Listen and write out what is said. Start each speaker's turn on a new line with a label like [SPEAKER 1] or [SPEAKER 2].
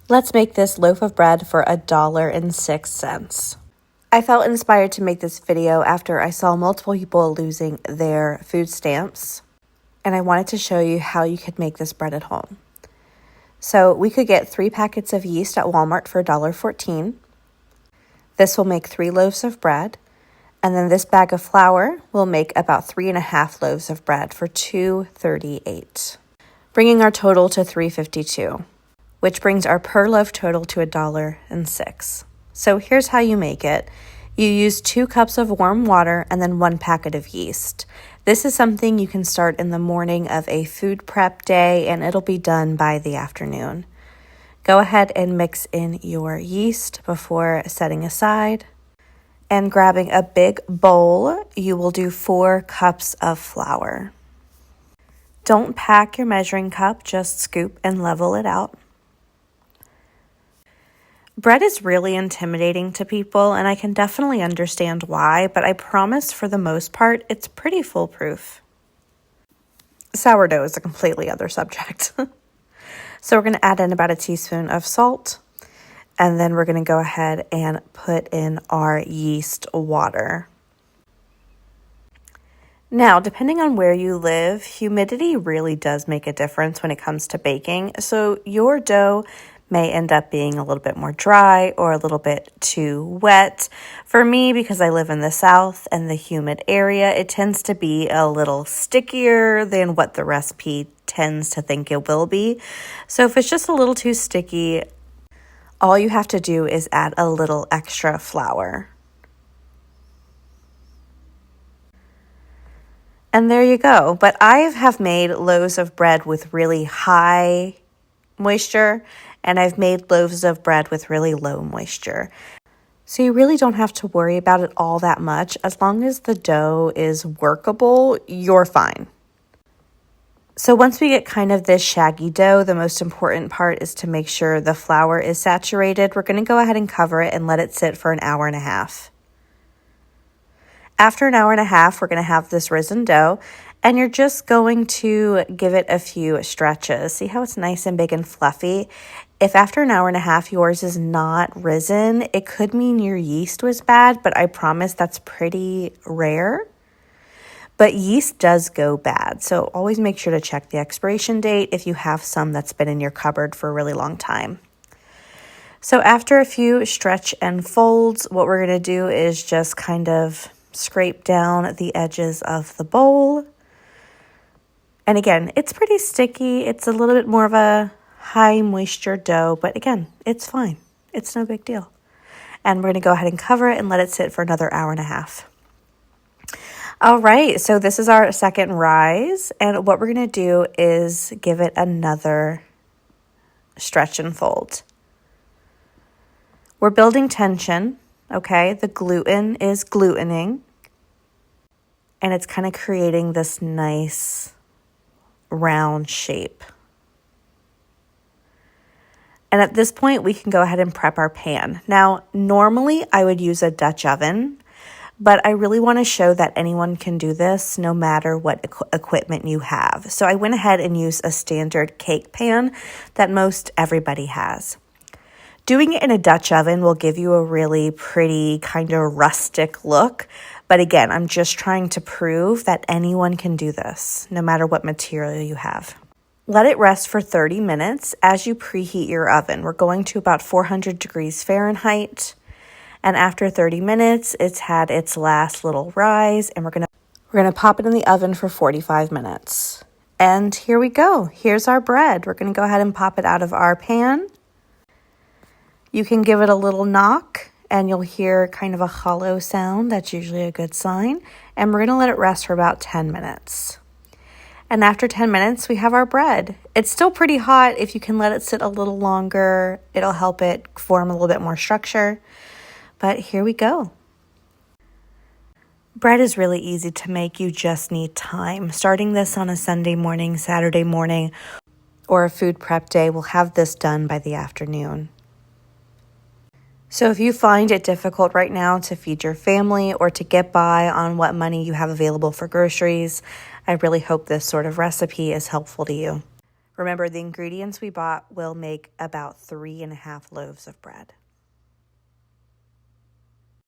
[SPEAKER 1] Let's make this loaf of bread for $1.06. I felt inspired to make this video after I saw multiple people losing their food stamps, and I wanted to show you how you could make this bread at home. So we could get 3 packets of yeast at Walmart for $1.14. This will make 3 loaves of bread. And then this bag of flour will make about 3.5 loaves of bread for $2.38, bringing our total to $3.52, which brings our per loaf total to $1.06. So here's how you make it. You use 2 cups of warm water and then 1 packet of yeast. This is something you can start in the morning of a food prep day, and it'll be done by the afternoon. Go ahead and mix in your yeast before setting aside. And grabbing a big bowl, you will do 4 cups of flour. Don't pack your measuring cup, just scoop and level it out. Bread is really intimidating to people, and I can definitely understand why, but I promise for the most part, it's pretty foolproof. Sourdough is a completely other subject. So we're going to add in about a teaspoon of salt. And then we're going to go ahead and put in our yeast water. Now, depending on where you live, humidity really does make a difference when it comes to baking. So your dough may end up being a little bit more dry or a little bit too wet. For me, because I live in the South and the humid area, it tends to be a little stickier than what the recipe tends to think it will be. So if it's just a little too sticky, all you have to do is add a little extra flour. And there you go. But I have made loaves of bread with really high moisture, and I've made loaves of bread with really low moisture. So you really don't have to worry about it all that much. As long as the dough is workable, you're fine. So once we get kind of this shaggy dough, the most important part is to make sure the flour is saturated. We're going to go ahead and cover it and let it sit for an hour and a half. After an hour and a half, we're going to have this risen dough, and you're just going to give it a few stretches. See how it's nice and big and fluffy? If after an hour and a half yours is not risen, it could mean your yeast was bad, but I promise that's pretty rare. But yeast does go bad, so always make sure to check the expiration date if you have some that's been in your cupboard for a really long time. So after a few stretch and folds, what we're going to do is just kind of scrape down the edges of the bowl. And again, it's pretty sticky. It's a little bit more of a high moisture dough, but again, it's fine. It's no big deal. And we're going to go ahead and cover it and let it sit for another hour and a half. All right, so this is our second rise, and what we're going to do is give it another stretch and fold. We're building tension, okay? The gluten is glutening, and it's kind of creating this nice round shape. And at this point, we can go ahead and prep our pan. Now, normally I would use a Dutch oven, but I really want to show that anyone can do this no matter what equipment you have. So I went ahead and used a standard cake pan that most everybody has. Doing it in a Dutch oven will give you a really pretty kind of rustic look. But again, I'm just trying to prove that anyone can do this, no matter what material you have. Let it rest for 30 minutes as you preheat your oven. We're going to about 400 degrees Fahrenheit. And after 30 minutes, it's had its last little rise, and we're gonna pop it in the oven for 45 minutes. And here we go. Here's our bread. We're gonna go ahead and pop it out of our pan. You can give it a little knock, and you'll hear kind of a hollow sound. That's usually a good sign. And we're gonna let it rest for about 10 minutes. And after 10 minutes, we have our bread. It's still pretty hot. If you can let it sit a little longer, it'll help it form a little bit more structure. But here we go. Bread is really easy to make. You just need time. Starting this on a Sunday morning, Saturday morning, or a food prep day, we'll have this done by the afternoon. So if you find it difficult right now to feed your family or to get by on what money you have available for groceries, I really hope this sort of recipe is helpful to you. Remember, the ingredients we bought will make about 3.5 loaves of bread.